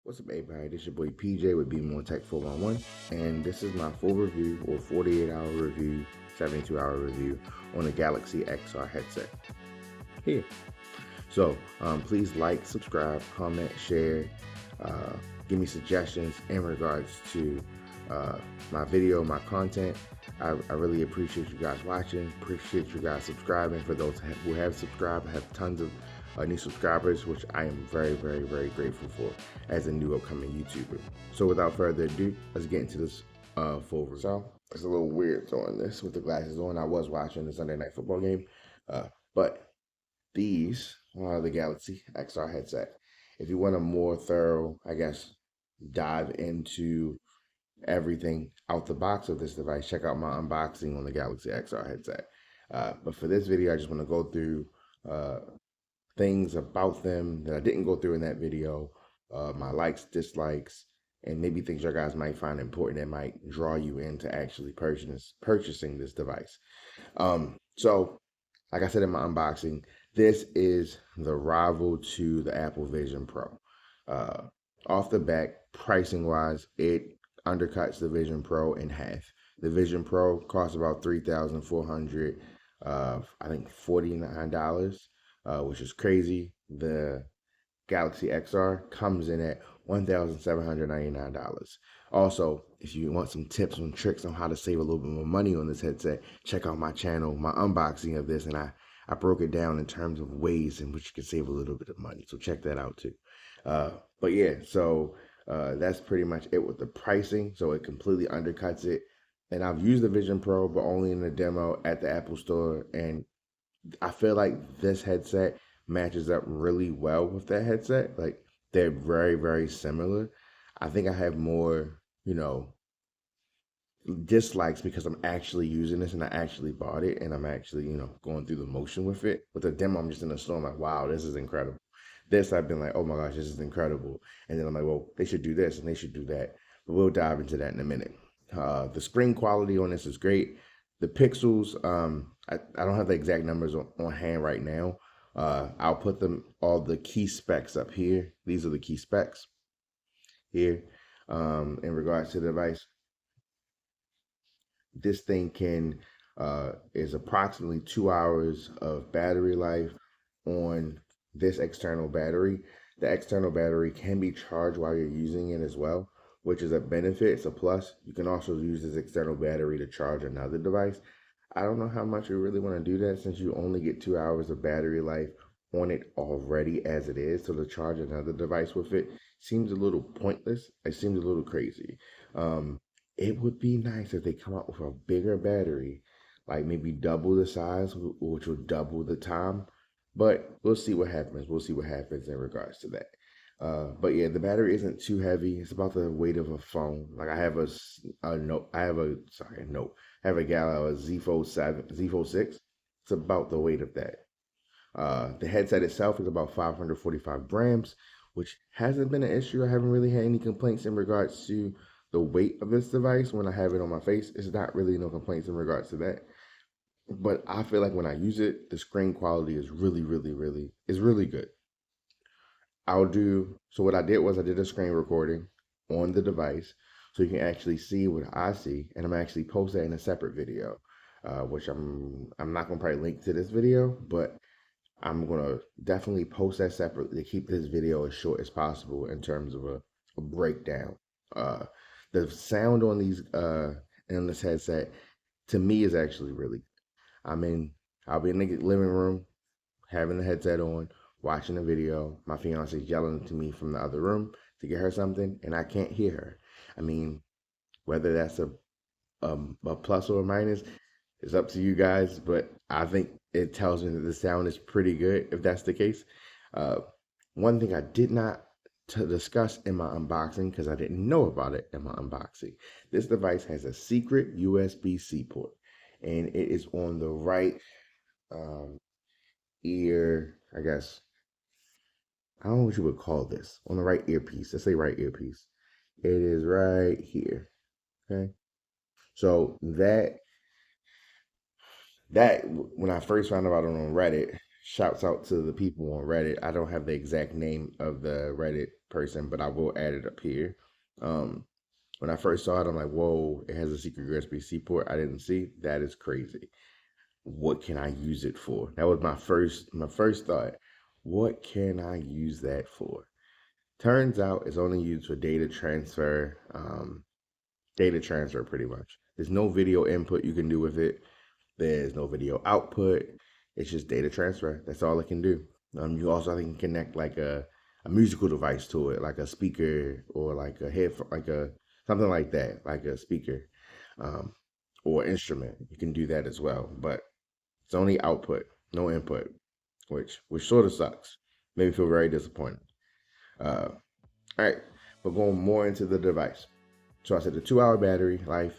What's up, everybody? This is your boy PJ with BMore Tech 411, and this is my full review, or 48-hour review, 72-hour review on the Galaxy XR headset here. So please like, subscribe, comment, share, give me suggestions in regards to my video, my content. I really appreciate you guys watching, appreciate you guys subscribing. For those who have subscribed, I have tons of new subscribers, which I am very, very, very grateful for as a new upcoming YouTuber. So without further ado, let's get into this full review. So it's a little weird throwing this with the glasses on. I was watching the Sunday night football game, but these are the Galaxy XR headset. If you want a more thorough, I guess, dive into everything out the box of this device, check out my unboxing on the Galaxy XR headset. But for this video, I just want to go through things about them that I didn't go through in that video, my likes, dislikes, and maybe things you guys might find important that might draw you into actually purchasing this device. So, like I said in my unboxing, this is the rival to the Apple Vision Pro. Off the bat, pricing wise, it undercuts the Vision Pro in half. The Vision Pro costs about $3,400, I think $49, which is crazy. The Galaxy XR comes in at $1,799. Also, if you want some tips and tricks on how to save a little bit more money on this headset, check out my channel, my unboxing of this, and I broke it down in terms of ways in which you can save a little bit of money. So check that out too. But yeah, so that's pretty much it with the pricing. So it completely undercuts it. And I've used the Vision Pro, but only in the demo at the Apple Store. And I feel like this headset matches up really well with that headset. Like they're very, very similar. I think I have more, dislikes because I'm actually using this and I actually bought it and I'm actually, going through the motion with it. With the demo, I'm just in the store. I'm like, wow, this is incredible. This, I've been like, oh my gosh, this is incredible. And then I'm like, well, they should do this and they should do that. But we'll dive into that in a minute. The screen quality on this is great. The pixels, I don't have the exact numbers on hand right now. I'll put all the key specs up here. These are the key specs here in regards to the device. This thing is approximately 2 hours of battery life on this external battery. The external battery can be charged while you're using it as well, which is a benefit. It's a plus. You can also use this external battery to charge another device. I don't know how much you really want to do that since you only get 2 hours of battery life on it already as it is. So to charge another device with it seems a little pointless. It seems a little crazy. It would be nice if they come out with a bigger battery, like maybe double the size, which would double the time. But we'll see what happens. We'll see what happens in regards to that. But yeah, the battery isn't too heavy. It's about the weight of a phone. Like I have a note. I have a note. I have a Z Fold 7, Z Fold 6. It's about the weight of that. The headset itself is about 545 grams, which hasn't been an issue. I haven't really had any complaints in regards to the weight of this device when I have it on my face. It's not really no complaints in regards to that. But I feel like when I use it, the screen quality is really, really, really good. So what I did was I did a screen recording on the device so you can actually see what I see, and I'm actually post that in a separate video, which I'm not gonna probably link to this video, but I'm gonna definitely post that separately to keep this video as short as possible in terms of a breakdown. The sound on these in this headset to me is actually really good. I'll be in the living room having the headset on, watching a video. My fiance is yelling to me from the other room to get her something, and I can't hear her. I mean, whether that's a plus or a minus, it's up to you guys, but I think it tells me that the sound is pretty good if that's the case. One thing I did not discuss in my unboxing because I didn't know about it in my unboxing. This device has a secret USB-C port, and it is on the right ear, I guess. I don't know what you would call this. On the right earpiece. Let's say right earpiece. It is right here. Okay. So that when I first found out on Reddit, shouts out to the people on Reddit. I don't have the exact name of the Reddit person, but I will add it up here. Um, when I first saw it, I'm like, whoa, it has a secret USB-C port. I didn't see. That is crazy. What can I use it for? That was my first thought. What can I use that for? Turns out it's only used for data transfer pretty much. There's no video input you can do with it. There's no video output. It's just data transfer. That's all it can do. You also can connect like a musical device to it, like a speaker or like a headphone, like a something like that, like a speaker, um, or instrument. You can do that as well, but it's only output, no input, which sort of sucks. Made me feel very disappointed. Uh, all right, but going more into the device. So I said the 2 hour battery life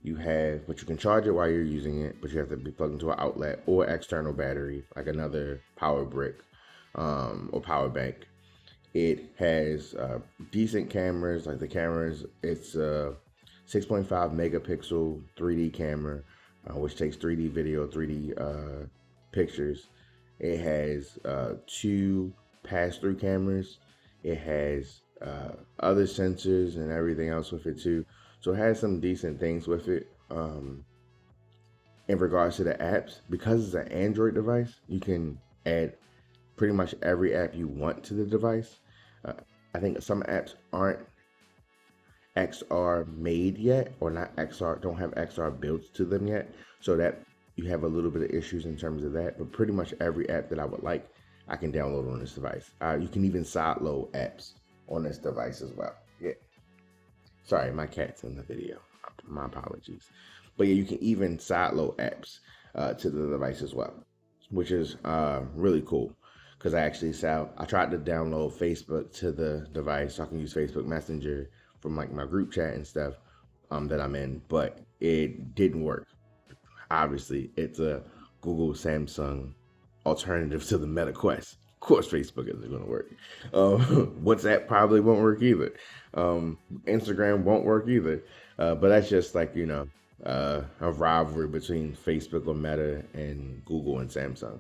you have, but you can charge it while you're using it, but you have to be plugged into an outlet or external battery, like another power brick or power bank. It has decent cameras, like the cameras, it's a 6.5 megapixel 3D camera, which takes 3D video, 3D pictures. It has two pass-through cameras. It has other sensors and everything else with it too. So it has some decent things with it. In regards to the apps, because it's an Android device, you can add pretty much every app you want to the device. Uh, I think some apps aren't XR made yet, or not XR, don't have XR built to them yet. So that you have a little bit of issues in terms of that. But pretty much every app that I would like, I can download on this device. You can even side load apps on this device as well. Yeah. Sorry, my cat's in the video. My apologies. But yeah, you can even side load apps to the device as well, which is really cool. Because I tried to download Facebook to the device so I can use Facebook Messenger from like my group chat and stuff that I'm in, but it didn't work. Obviously, it's a Google Samsung alternative to the Meta Quest. Of course, Facebook isn't going to work. WhatsApp probably won't work either. Instagram won't work either. But that's just like, a rivalry between Facebook or Meta and Google and Samsung.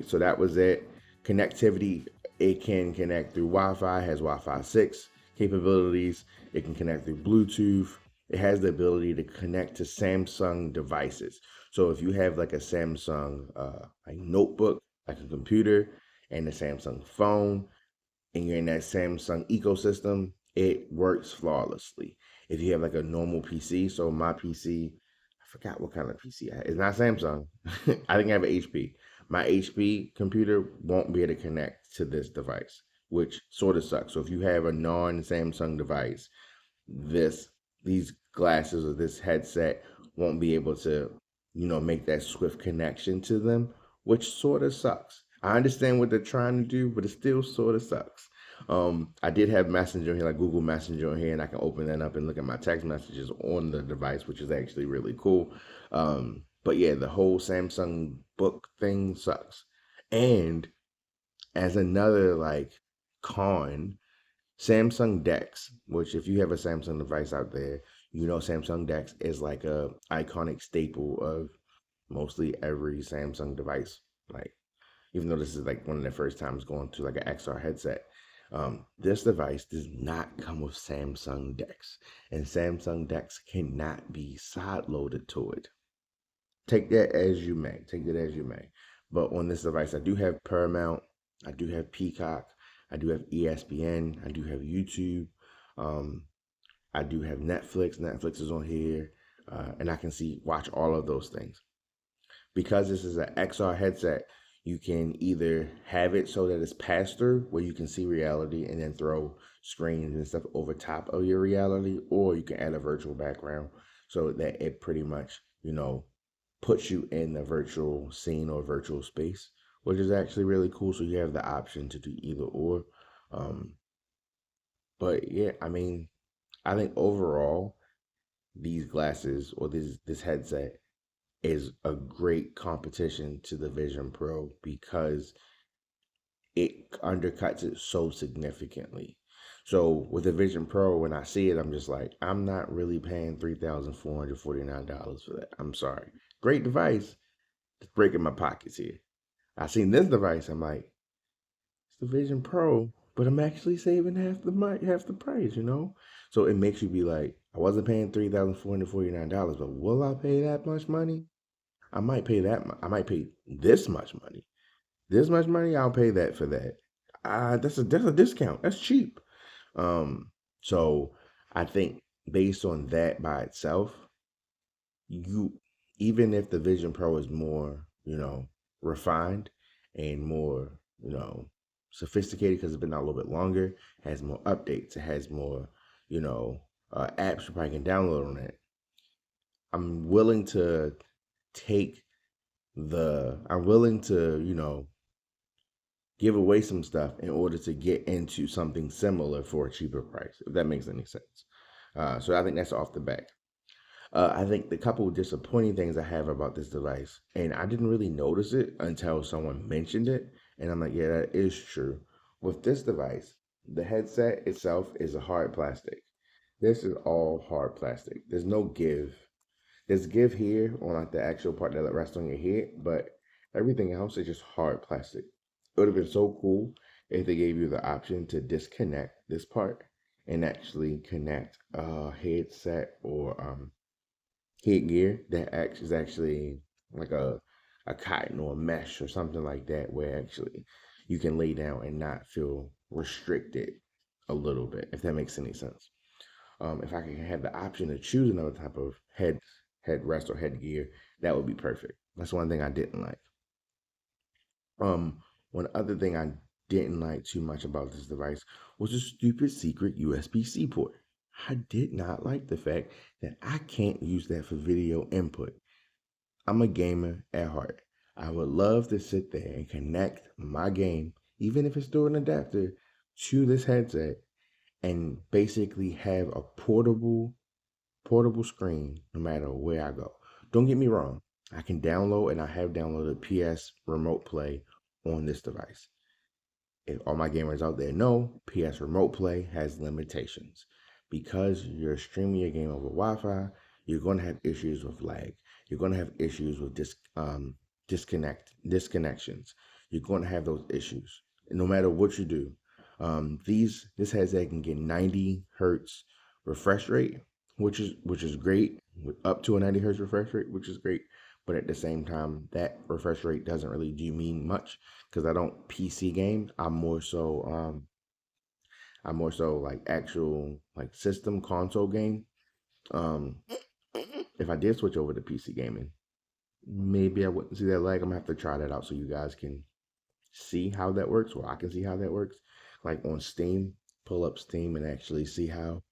So that was it. Connectivity, it can connect through Wi-Fi, has Wi-Fi 6 capabilities. It can connect through Bluetooth. It has the ability to connect to Samsung devices. So if you have like a Samsung like notebook, like a computer, and a Samsung phone, and you're in that Samsung ecosystem, it works flawlessly. If you have like a normal PC, so my PC, I forgot what kind of PC I have. It's not Samsung. I think I have an HP. My HP computer won't be able to connect to this device, which sort of sucks. So if you have a non-Samsung device, these glasses or this headset won't be able to, make that swift connection to them, which sort of sucks. I understand what they're trying to do, but it still sort of sucks. I did have Messenger here, like Google Messenger on here, and I can open that up and look at my text messages on the device, which is actually really cool. But yeah, the whole Samsung book thing sucks. And as another like con, Samsung Dex, which if you have a Samsung device out there, Samsung Dex is like a iconic staple of mostly every Samsung device. Like, even though this is like one of the first times going to like an XR headset, this device does not come with Samsung Dex, and Samsung Dex cannot be side loaded to it. Take that as you may. Take that as you may. But on this device, I do have Paramount, I do have Peacock, I do have ESPN, I do have YouTube, I do have Netflix. Netflix is on here, and I can watch all of those things. Because this is an XR headset, you can either have it so that it's pass through, where you can see reality and then throw screens and stuff over top of your reality, or you can add a virtual background so that it pretty much, puts you in the virtual scene or virtual space, which is actually really cool. So you have the option to do either or. But yeah, I mean, I think overall, these glasses or this headset is a great competition to the Vision Pro because it undercuts it so significantly. So with the Vision Pro, when I see it, I'm just like, I'm not really paying $3,449 for that. I'm sorry. Great device. It's breaking my pockets here. I seen this device. I'm like, it's the Vision Pro, but I'm actually saving half the price, you know? So it makes you be like, I wasn't paying $3,449, but will I pay that much money? I might pay that. I might pay this much money. This much money, I'll pay that for that. That's a discount. That's cheap. So I think based on that by itself, you even if the Vision Pro is more, refined and more, sophisticated because it's been out a little bit longer, has more updates, it has more, you know, apps you probably can download on it. I'm willing to take I'm willing to, give away some stuff in order to get into something similar for a cheaper price, if that makes any sense. So I think that's off the back. I think the couple of disappointing things I have about this device, and I didn't really notice it until someone mentioned it, and I'm like, yeah, that is true. With this device, the headset itself is a hard plastic. This is all hard plastic. There's no give. There's give here on like the actual part that rests on your head, but everything else is just hard plastic. It would have been so cool if they gave you the option to disconnect this part and actually connect a headset or headgear that is actually like a cotton or a mesh or something like that, where actually you can lay down and not feel restricted a little bit, if that makes any sense. If I could have the option to choose another type of headrest or headgear, that would be perfect. That's one thing I didn't like. Um, One other thing I didn't like too much about this device was a stupid secret USB-C port. I did not like the fact that I can't use that for video input. I'm a gamer at heart. I would love to sit there and connect my game, even if it's through an adapter, to this headset and basically have a portable screen no matter where I go. Don't get me wrong. I can download and I have downloaded PS Remote Play on this device. If all my gamers out there know, PS Remote Play has limitations. Because you're streaming your game over Wi-Fi, you're going to have issues with lag. You're going to have issues with disconnections. You're going to have those issues, no matter what you do. This headset can get 90 hertz refresh rate, which is great, with up to a 90 hertz refresh rate, which is great. But at the same time, that refresh rate doesn't really do mean much because I don't PC games. I'm more so like actual like system console game. Um, if I did switch over to PC gaming, maybe I wouldn't see that lag. I'm gonna have to try that out so you guys can see how that works, or I can see how that works. Like on Steam, pull up Steam and actually see how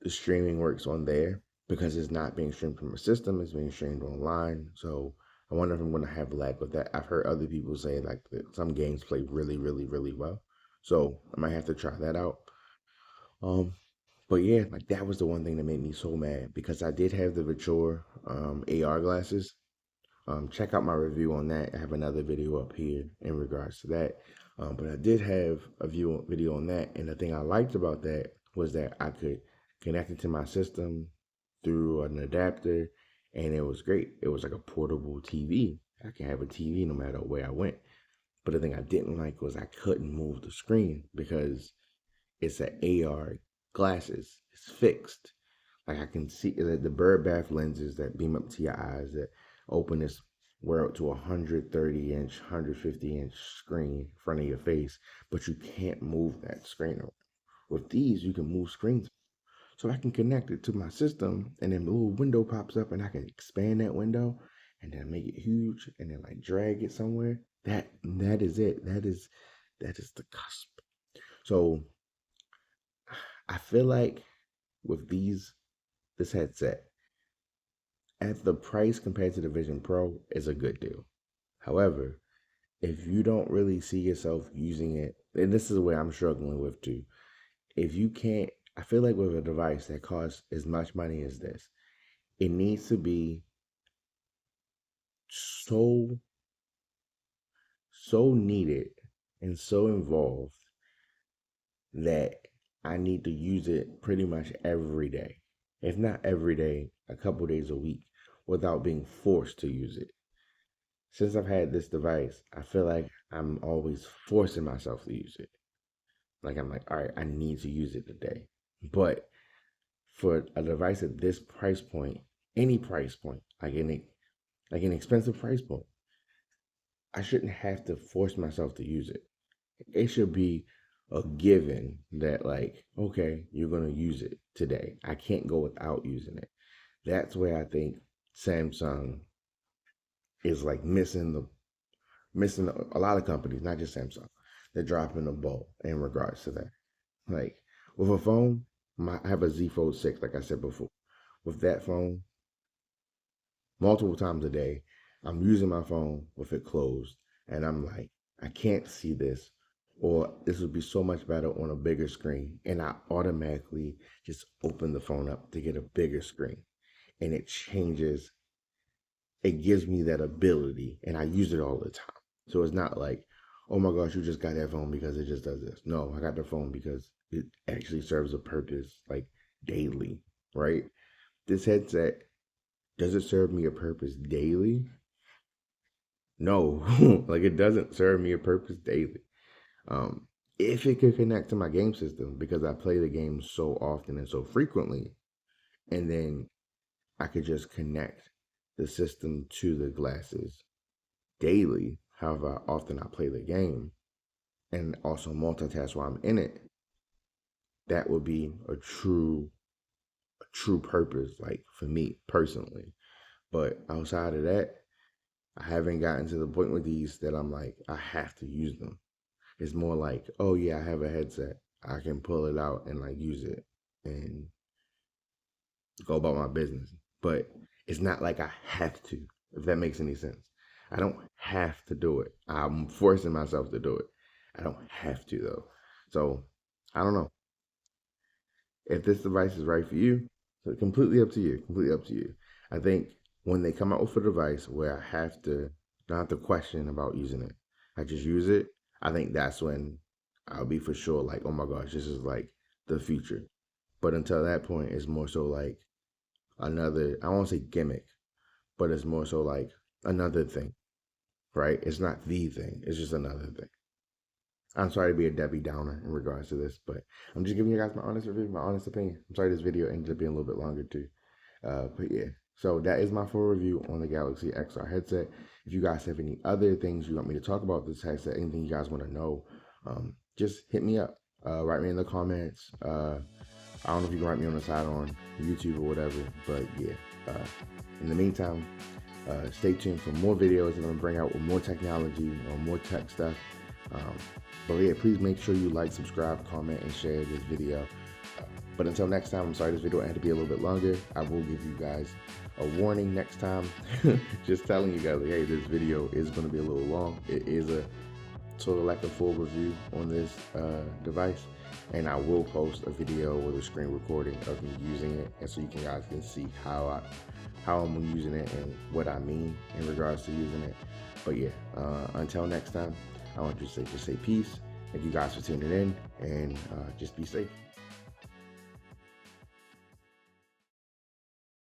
the streaming works on there because it's not being streamed from a system, it's being streamed online. So I wonder if I'm going to have lag with that. I've heard other people say like that some games play really, really, really well. So I might have to try that out. Um, but yeah, like that was the one thing that made me so mad because I did have the Mature AR glasses. Check out my review on that. I have another video up here in regards to that. But I did have a video on that, and the thing I liked about that was that I could connect it to my system through an adapter, and it was great. It was like a portable TV. I can have a TV no matter where I went. But the thing I didn't like was I couldn't move the screen because it's an AR glasses. It's fixed. Like I can see the bird bath lenses that beam up to your eyes that open this world to a 130-inch, 150-inch screen in front of your face, but you can't move that screen around. With these, you can move screens. So I can connect it to my system and then a little window pops up and I can expand that window and then make it huge and then like drag it somewhere. That is it. That is the cusp. So I feel like with this headset, at the price compared to the Vision Pro is a good deal. However, if you don't really see yourself using it, and this is where I'm struggling with too, if you can't, I feel like with a device that costs as much money as this, it needs to be so, so needed and so involved that I need to use it pretty much every day. If not every day, a couple days a week without being forced to use it. since I've had this device, I feel like I'm always forcing myself to use it. Like I'm like, all right, I need to use it today. But for a device at this price point, any price point, like an expensive price point, I shouldn't have to force myself to use it. It should be a given that like, okay, you're gonna use it today. I can't go without using it. That's where I think Samsung is like missing a lot of companies, not just Samsung. They're dropping the ball in regards to that. Like with a phone, I have a Z Fold 6, like I said before. With that phone, multiple times a day, I'm using my phone with it closed, and I'm like, I can't see this, or this would be so much better on a bigger screen. And I automatically just open the phone up to get a bigger screen, and it gives me that ability, and I use it all the time. So it's not like, oh my gosh, you just got that phone because it just does this. No, I got the phone because it actually serves a purpose like daily, right? This headset, does it serve me a purpose daily? No, like it doesn't serve me a purpose daily. Um, if it could connect to my game system because I play the game so often and so frequently, and then I could just connect the system to the glasses daily, however often I play the game, and also multitask while I'm in it, that would be a true purpose, like for me personally. But outside of that, I haven't gotten to the point with these that I'm like, I have to use them. It's more like, oh yeah, I have a headset. I can pull it out and like use it and go about my business. But it's not like I have to, if that makes any sense. I don't have to do it. I'm forcing myself to do it. I don't have to though. So I don't know. If this device is right for you, so completely up to you. Completely up to you. I think when they come out with a device where I don't have to question about using it, I just use it. I think that's when I'll be for sure like, oh my gosh, this is like the future. But until that point, it's more so like another, I won't say gimmick, but it's more so like another thing, right? It's not the thing, it's just another thing. I'm sorry to be a Debbie Downer in regards to this, but I'm just giving you guys my honest review, my honest opinion. I'm sorry this video ended up being a little bit longer too. But yeah, so that is my full review on the Galaxy XR headset. If you guys have any other things you want me to talk about this headset, anything you guys want to know, just hit me up. Write me in the comments. I don't know if you can write me on the side on YouTube or whatever, but yeah. In the meantime, stay tuned for more videos I'm going to bring out with more technology or more tech stuff. But yeah, please make sure you like, subscribe, comment, and share this video. But until next time, I'm sorry this video had to be a little bit longer. I will give you guys a warning next time. Just telling you guys, like, hey, this video is going to be a little long. It is a sort of like a full review on this device. And I will post a video with a screen recording of me using it, and so you guys can see how I'm using it and what I mean in regards to using it. But yeah, until next time, I want you to just say peace. Thank you guys for tuning in, and just be safe.